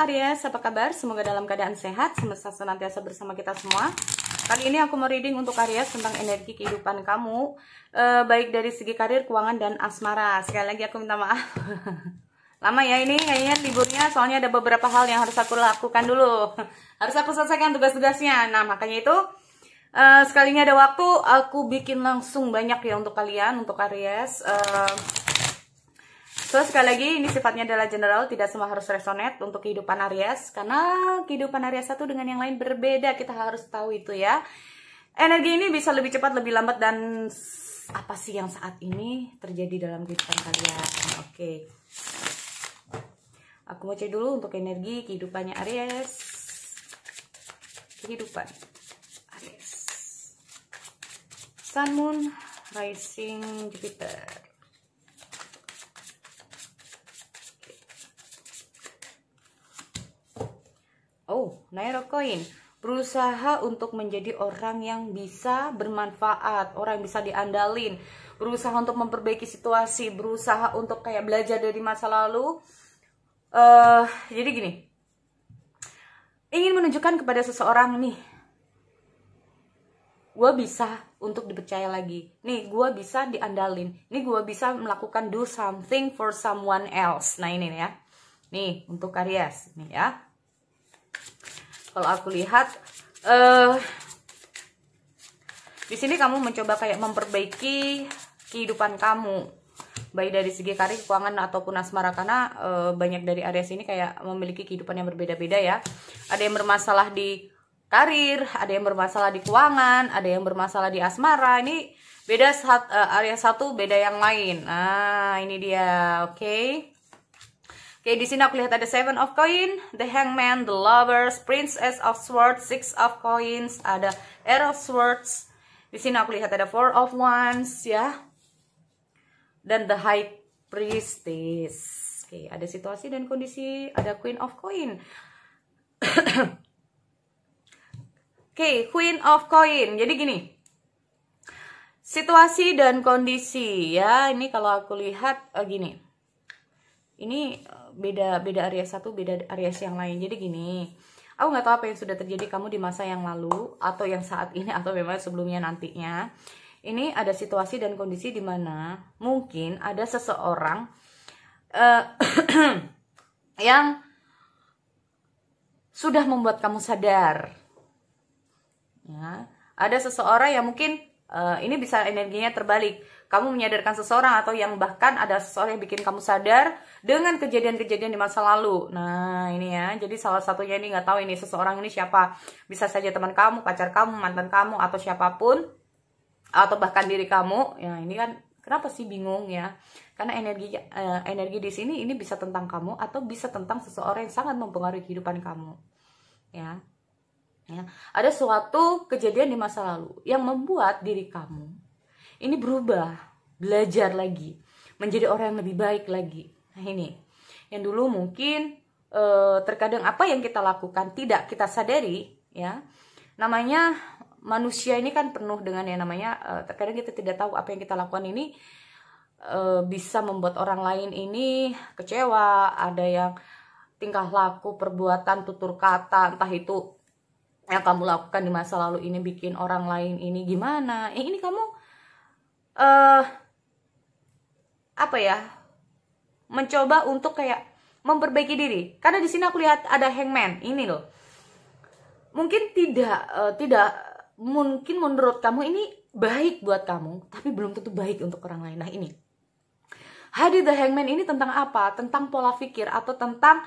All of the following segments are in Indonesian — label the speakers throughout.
Speaker 1: Aries, apa kabar? Semoga dalam keadaan sehat, semesta senantiasa bersama kita semua. Kali ini aku mau reading untuk Aries tentang energi kehidupan kamu, baik dari segi karir, keuangan, dan asmara. Sekali lagi aku minta maaf. Lama ya ini kayaknya liburnya, soalnya ada beberapa hal yang harus aku lakukan dulu. Harus aku selesaikan tugas-tugasnya. Nah, makanya itu sekalinya ada waktu, aku bikin langsung banyak ya untuk kalian, untuk Aries. So, sekali lagi ini sifatnya adalah general, tidak semua harus resonate untuk kehidupan Aries, karena kehidupan Aries satu dengan yang lain berbeda, kita harus tahu itu ya. Energi ini bisa lebih cepat, lebih lambat, dan apa sih yang saat ini terjadi dalam kehidupan kalian. Oke. Aku mau cek dulu untuk energi kehidupannya Aries. Kehidupan Aries. Sun, Moon, Rising, Jupiter. Oh, Nine of Coin. Berusaha untuk menjadi orang yang bisa bermanfaat, orang yang bisa diandalin, berusaha untuk memperbaiki situasi, berusaha untuk kayak belajar dari masa lalu. Jadi gini, ingin menunjukkan kepada seseorang nih, gue bisa untuk dipercaya lagi, nih gue bisa diandalin, nih gue bisa melakukan do something for someone else. Nah ini nih ya, nih untuk Aries nih ya. Kalau aku lihat di sini kamu mencoba kayak memperbaiki kehidupan kamu, baik dari segi karir, keuangan, ataupun asmara, karena banyak dari Aries ini kayak memiliki kehidupan yang berbeda-beda ya. Ada yang bermasalah di karir, ada yang bermasalah di keuangan, ada yang bermasalah di asmara. Ini beda, Aries satu beda yang lain. Nah ini dia, oke. Oke, di sini aku lihat ada Seven of Coin, The Hangman, The Lovers, Princess of Swords, Six of Coins, ada Eight of Swords. Di sini aku lihat ada Four of Wands ya. Dan The High Priestess. Oke, ada situasi dan kondisi, ada Queen of Coin. Oke, Queen of Coin. Jadi gini. Situasi dan kondisi ya. Ini kalau aku lihat gini. Ini beda Aries satu, beda Aries yang lain. Jadi gini, aku nggak tahu apa yang sudah terjadi kamu di masa yang lalu, atau yang saat ini, atau memang sebelumnya nantinya. Ini ada situasi dan kondisi di mana mungkin ada seseorang yang sudah membuat kamu sadar. Ya, ada seseorang yang mungkin ini bisa energinya terbalik. Kamu menyadarkan seseorang, atau yang bahkan ada seseorang yang bikin kamu sadar dengan kejadian-kejadian di masa lalu. Nah ini ya, jadi salah satunya ini nggak tahu ini seseorang ini siapa. Bisa saja teman kamu, pacar kamu, mantan kamu, atau siapapun, atau bahkan diri kamu. Ya ini kan kenapa sih bingung ya? Karena energi di sini ini bisa tentang kamu, atau bisa tentang seseorang yang sangat mempengaruhi kehidupan kamu. Ya, ada suatu kejadian di masa lalu yang membuat diri kamu ini berubah, belajar lagi, menjadi orang yang lebih baik lagi. Nah ini, yang dulu mungkin terkadang apa yang kita lakukan tidak kita sadari, ya. Namanya manusia ini kan penuh dengan yang namanya terkadang kita tidak tahu apa yang kita lakukan ini bisa membuat orang lain ini kecewa. Ada yang tingkah laku, perbuatan, tutur kata, entah itu yang kamu lakukan di masa lalu ini bikin orang lain ini gimana. Ini kamu apa ya, mencoba untuk kayak memperbaiki diri. Karena di sini aku lihat ada Hangman ini loh. Mungkin tidak mungkin menurut kamu ini baik buat kamu, tapi belum tentu baik untuk orang lain. Nah ini hadir The Hangman ini tentang apa? Tentang pola pikir, atau tentang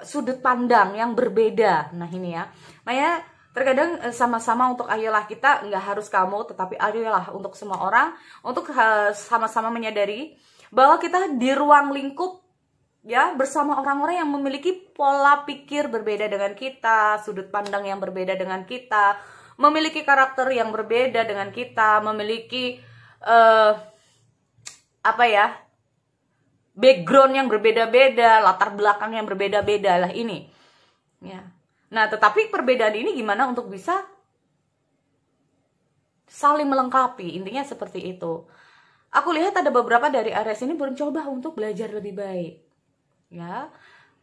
Speaker 1: sudut pandang yang berbeda. Nah ini ya, makanya terkadang sama-sama untuk ayolah, kita nggak harus kamu, tetapi ayolah untuk semua orang, untuk sama-sama menyadari bahwa kita di ruang lingkup ya, bersama orang-orang yang memiliki pola pikir berbeda dengan kita, sudut pandang yang berbeda dengan kita, memiliki karakter yang berbeda dengan kita, memiliki apa ya, background yang berbeda-beda, latar belakang yang berbeda-beda lah ini ya. Nah, tetapi perbedaan ini gimana untuk bisa saling melengkapi, intinya seperti itu. Aku lihat ada beberapa dari Aries ini mencoba untuk belajar lebih baik, ya.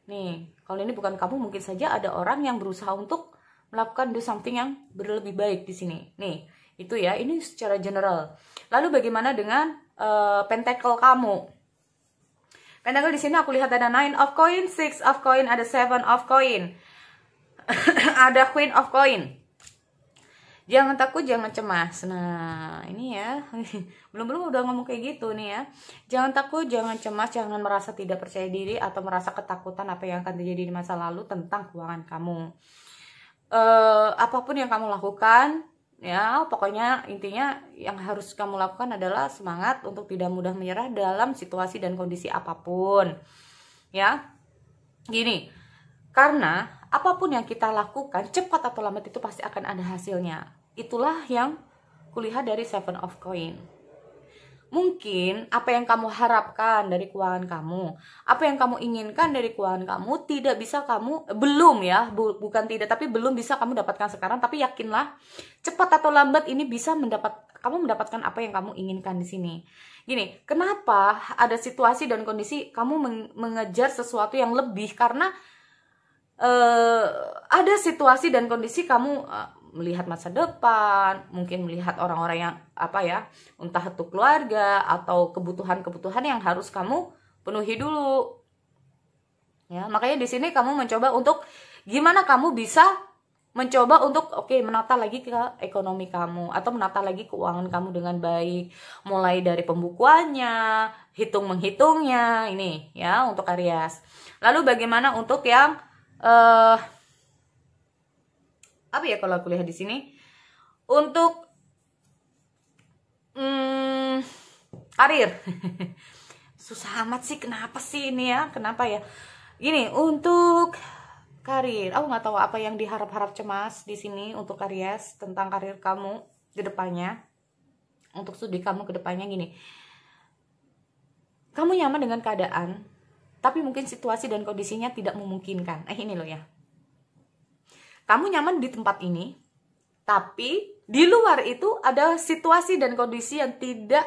Speaker 1: Nih, kalau ini bukan kamu, mungkin saja ada orang yang berusaha untuk melakukan do something yang berlebih baik di sini. Nih, itu ya, ini secara general. Lalu bagaimana dengan pentacle kamu? Pentacle di sini aku lihat ada 9 of coin, 6 of coin, ada 7 of coin. Ada Queen of coin. Jangan takut, jangan cemas. Nah, ini ya. Belum udah ngomong kayak gitu nih ya. Jangan takut, jangan cemas, jangan merasa tidak percaya diri atau merasa ketakutan apa yang akan terjadi di masa lalu tentang keuangan kamu. Apapun yang kamu lakukan, ya, pokoknya intinya yang harus kamu lakukan adalah semangat untuk tidak mudah menyerah dalam situasi dan kondisi apapun. Ya. Gini. Karena apapun yang kita lakukan, cepat atau lambat itu pasti akan ada hasilnya. Itulah yang kulihat dari 7 of coin. Mungkin apa yang kamu harapkan dari keuangan kamu, apa yang kamu inginkan dari keuangan kamu tidak bisa kamu, belum ya, bukan tidak, tapi belum bisa kamu dapatkan sekarang. Tapi yakinlah, cepat atau lambat ini bisa kamu mendapatkan apa yang kamu inginkan di sini. Gini, kenapa ada situasi dan kondisi kamu mengejar sesuatu yang lebih? Karena ada situasi dan kondisi kamu melihat masa depan, mungkin melihat orang-orang yang entah itu keluarga atau kebutuhan-kebutuhan yang harus kamu penuhi dulu. Ya, makanya di sini kamu mencoba untuk gimana kamu bisa mencoba untuk menata lagi ke ekonomi kamu atau menata lagi keuangan kamu dengan baik, mulai dari pembukuannya, menghitungnya ini ya untuk Aries. Lalu bagaimana untuk yang kalau aku lihat di sini untuk karir. Susah amat sih, kenapa sih ini ya? Kenapa ya? Gini, untuk karir, aku nggak tahu apa yang diharap-harap cemas di sini untuk Aries tentang karir kamu ke depannya. Untuk studi kamu ke depannya gini. Kamu nyaman dengan keadaan, tapi mungkin situasi dan kondisinya tidak memungkinkan. Ini loh ya. Kamu nyaman di tempat ini, tapi di luar itu ada situasi dan kondisi yang tidak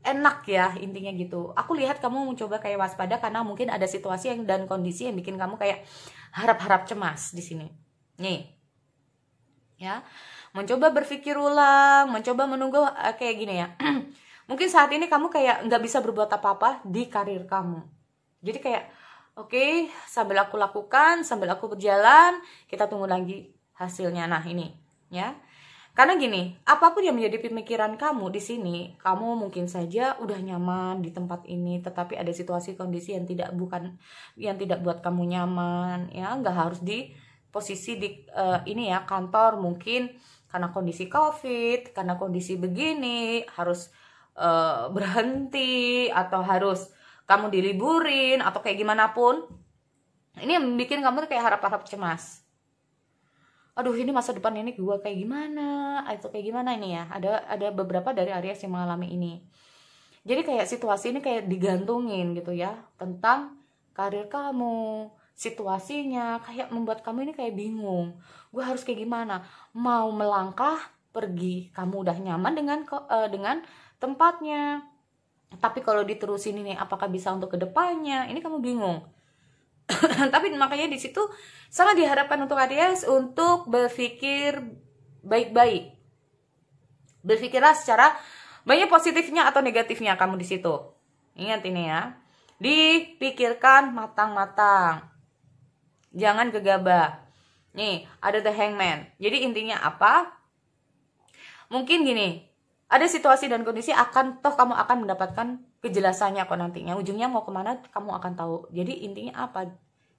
Speaker 1: enak ya, intinya gitu. Aku lihat kamu mencoba kayak waspada karena mungkin ada situasi dan kondisi yang bikin kamu kayak harap-harap cemas di sini. Nih. Ya. Mencoba berpikir ulang, mencoba menunggu kayak gini ya. Mungkin saat ini kamu kayak nggak bisa berbuat apa-apa di karir kamu. Jadi kayak sambil aku lakukan, sambil aku berjalan, kita tunggu lagi hasilnya. Nah, ini ya. Karena gini, apapun yang menjadi pemikiran kamu di sini, kamu mungkin saja udah nyaman di tempat ini, tetapi ada situasi kondisi yang tidak buat kamu nyaman, ya. Nggak harus di posisi di kantor, mungkin karena kondisi COVID, karena kondisi begini harus berhenti atau harus kamu diliburin atau kayak gimana pun. Ini yang bikin kamu kayak harap-harap cemas. Aduh, ini masa depan ini gue kayak gimana? Atau kayak gimana ini ya? Ada beberapa dari Aries yang mengalami ini. Jadi kayak situasi ini kayak digantungin gitu ya, tentang karir kamu, situasinya kayak membuat kamu ini kayak bingung. Gue harus kayak gimana? Mau melangkah, pergi. Kamu udah nyaman dengan tempatnya. Tapi kalau diterusin ini apakah bisa untuk kedepannya? Ini kamu bingung. Tapi makanya di situ sangat diharapkan untuk Aries untuk berpikir baik-baik. Berpikirlah secara banyak positifnya atau negatifnya kamu di situ. Ingat ini ya. Dipikirkan matang-matang. Jangan gegabah. Nih, ada the Hangman. Jadi intinya apa? Mungkin gini. Ada situasi dan kondisi kamu akan mendapatkan kejelasannya kok nantinya. Ujungnya mau kemana kamu akan tahu. Jadi intinya apa?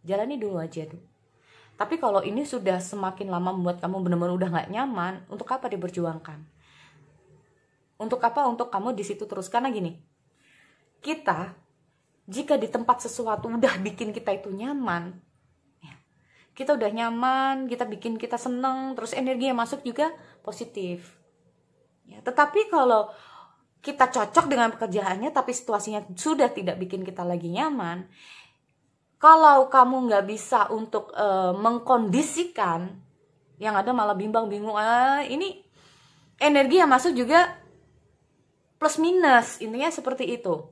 Speaker 1: Jalani dulu aja tuh. Tapi kalau ini sudah semakin lama membuat kamu benar-benar udah gak nyaman, untuk apa diperjuangkan? Untuk apa? Untuk kamu di situ terus. Karena gini, kita jika di tempat sesuatu udah bikin kita itu nyaman, ya, kita udah nyaman, kita bikin kita seneng, terus energi yang masuk juga positif. Ya, tetapi kalau kita cocok dengan pekerjaannya tapi situasinya sudah tidak bikin kita lagi nyaman, kalau kamu nggak bisa untuk mengkondisikan, yang ada malah bimbang bingung, ini energi yang masuk juga plus minus, intinya seperti itu.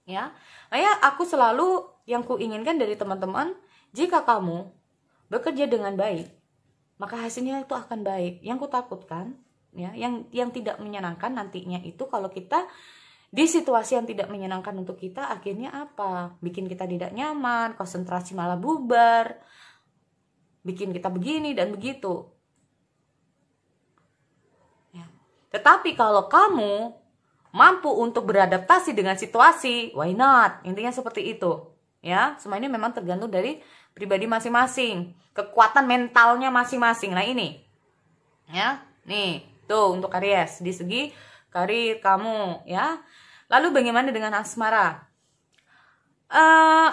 Speaker 1: Ya, makanya aku selalu yang kuinginkan dari teman-teman, jika kamu bekerja dengan baik, maka hasilnya itu akan baik. Yang kutakutkan, ya, yang tidak menyenangkan nantinya itu kalau kita di situasi yang tidak menyenangkan untuk kita, akhirnya apa? Bikin kita tidak nyaman, konsentrasi malah bubar, bikin kita begini dan begitu. Ya. Tetapi kalau kamu mampu untuk beradaptasi dengan situasi, why not? Intinya seperti itu. Ya, semua ini memang tergantung dari pribadi masing-masing, kekuatan mentalnya masing-masing. Nah ini, ya, nih, tuh untuk Aries di segi karir kamu, ya. Lalu bagaimana dengan asmara?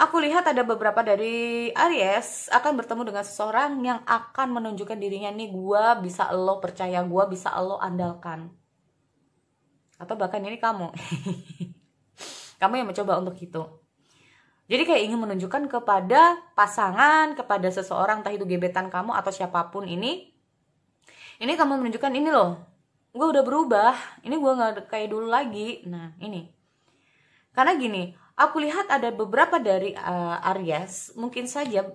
Speaker 1: Aku lihat ada beberapa dari Aries akan bertemu dengan seseorang yang akan menunjukkan dirinya, nih, gua bisa lo percaya, gua bisa lo andalkan. Atau bahkan ini kamu, kamu yang mencoba untuk itu. Jadi kayak ingin menunjukkan kepada pasangan, kepada seseorang, entah itu gebetan kamu atau siapapun ini kamu menunjukkan, ini loh, gue udah berubah, ini gue gak kayak dulu lagi. Nah ini, karena gini, aku lihat ada beberapa dari Aries, mungkin saja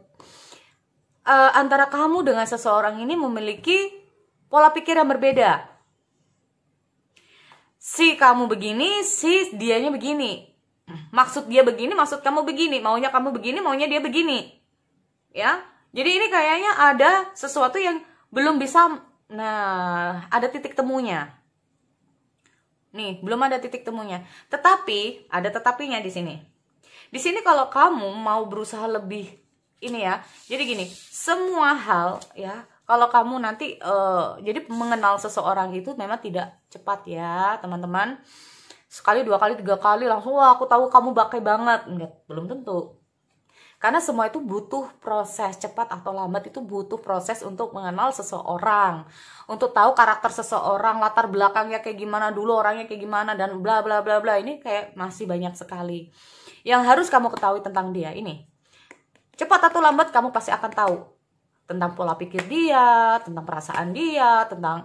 Speaker 1: antara kamu dengan seseorang ini memiliki pola pikir yang berbeda. Si kamu begini, si dianya begini. Maksud dia begini, maksud kamu begini, maunya kamu begini, maunya dia begini, ya. Jadi ini kayaknya ada sesuatu yang belum bisa, nah, ada titik temunya. Nih, belum ada titik temunya. Tetapi ada tetapinya di sini. Di sini kalau kamu mau berusaha lebih, ini ya. Jadi gini, semua hal, ya. Kalau kamu nanti, jadi mengenal seseorang itu memang tidak cepat ya, teman-teman. Sekali, 2 kali, 3 kali langsung, wah aku tahu kamu bakai banget. Enggak, belum tentu. Karena semua itu butuh proses, cepat atau lambat itu butuh proses untuk mengenal seseorang. Untuk tahu karakter seseorang, latar belakangnya kayak gimana dulu, orangnya kayak gimana, dan bla bla bla bla. Ini kayak masih banyak sekali yang harus kamu ketahui tentang dia ini. Cepat atau lambat kamu pasti akan tahu tentang pola pikir dia, tentang perasaan dia, tentang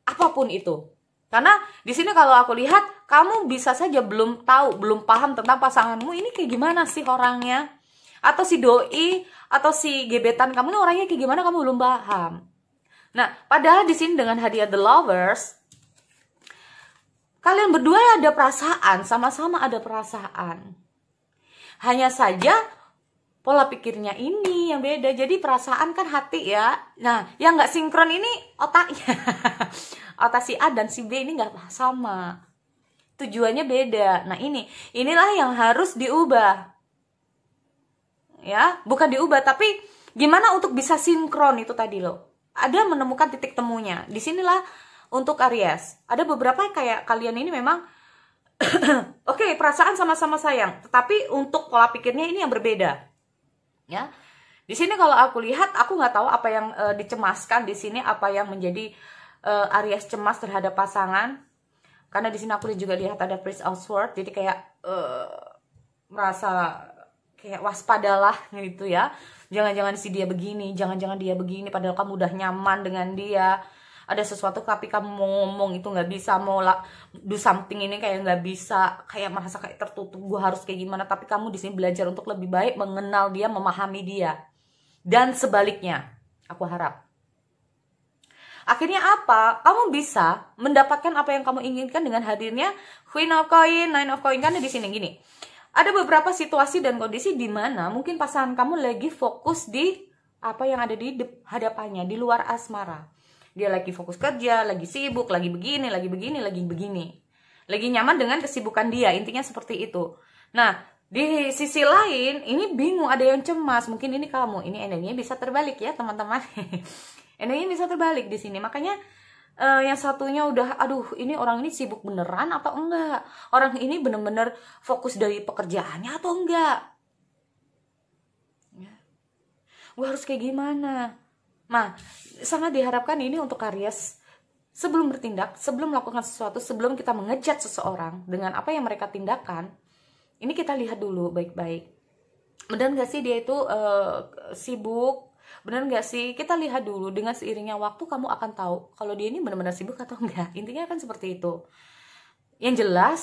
Speaker 1: apapun itu. Karena di sini kalau aku lihat, kamu bisa saja belum tahu, belum paham tentang pasanganmu ini kayak gimana sih orangnya. Atau si doi, atau si gebetan kamu ini orangnya kayak gimana, kamu belum paham. Nah, padahal di sini dengan hadiah The Lovers, kalian berdua ada perasaan, sama-sama ada perasaan. Hanya saja pola pikirnya ini yang beda. Jadi perasaan kan hati ya. Nah, yang nggak sinkron ini otaknya. Otak si A dan si B ini nggak sama. Tujuannya beda. Nah inilah yang harus diubah. Ya, bukan diubah, tapi gimana untuk bisa sinkron itu tadi loh. Ada menemukan titik temunya. Disinilah untuk Aries. Ada beberapa kayak kalian ini memang oke, perasaan sama-sama sayang, tetapi untuk pola pikirnya ini yang berbeda. Ya, di sini kalau aku lihat, aku nggak tahu apa yang dicemaskan di sini, apa yang menjadi Aries cemas terhadap pasangan. Karena di sini aku juga lihat ada Prince of Swords, jadi kayak merasa kayak waspadalah gitu ya. Jangan-jangan si dia begini, jangan-jangan dia begini, padahal kamu udah nyaman dengan dia. Ada sesuatu tapi kamu mau ngomong itu nggak bisa, mau do something ini kayak nggak bisa, kayak merasa kayak tertutup, gue harus kayak gimana. Tapi kamu di sini belajar untuk lebih baik mengenal dia, memahami dia, dan sebaliknya. Aku harap akhirnya apa? Kamu bisa mendapatkan apa yang kamu inginkan dengan hadirnya Queen of Coin, Nine of Coin. Karena di sini gini, ada beberapa situasi dan kondisi di mana mungkin pasangan kamu lagi fokus di apa yang ada di hadapannya, di luar asmara. Dia lagi fokus kerja, lagi sibuk, lagi begini, lagi begini, lagi begini. Lagi nyaman dengan kesibukan dia, intinya seperti itu. Nah, di sisi lain, ini bingung, ada yang cemas. Mungkin ini kamu, ini energinya bisa terbalik ya teman-teman. Energinya bisa terbalik di sini. Makanya yang satunya udah, aduh ini orang ini sibuk beneran atau enggak? Orang ini bener-bener fokus dari pekerjaannya atau enggak? Ya. Gue harus kayak gimana? Nah, sangat diharapkan ini untuk Aries. Sebelum bertindak, sebelum melakukan sesuatu, sebelum kita mengejat seseorang dengan apa yang mereka tindakan, ini kita lihat dulu baik-baik. Benar gak sih dia itu sibuk? Benar gak sih? Kita lihat dulu, dengan seiringnya waktu kamu akan tahu kalau dia ini benar-benar sibuk atau enggak. Intinya kan seperti itu. Yang jelas,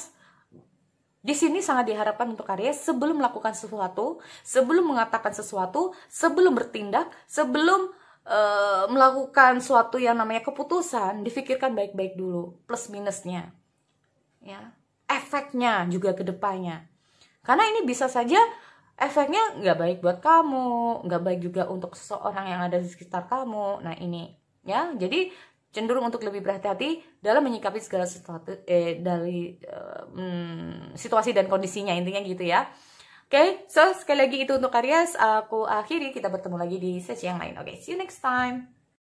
Speaker 1: Di sini sangat diharapkan untuk Aries sebelum melakukan sesuatu, sebelum mengatakan sesuatu, sebelum bertindak, sebelum melakukan suatu yang namanya keputusan, difikirkan baik-baik dulu plus minusnya, ya, efeknya juga ke depannya. Karena ini bisa saja efeknya nggak baik buat kamu, nggak baik juga untuk seseorang yang ada di sekitar kamu. Nah ini, ya, jadi cenderung untuk lebih berhati-hati dalam menyikapi segala sesuatu dari situasi dan kondisinya, intinya gitu ya. Oke, so sekali lagi itu untuk Aries, aku akhiri, kita bertemu lagi di sesi yang lain. Oke, see you next time.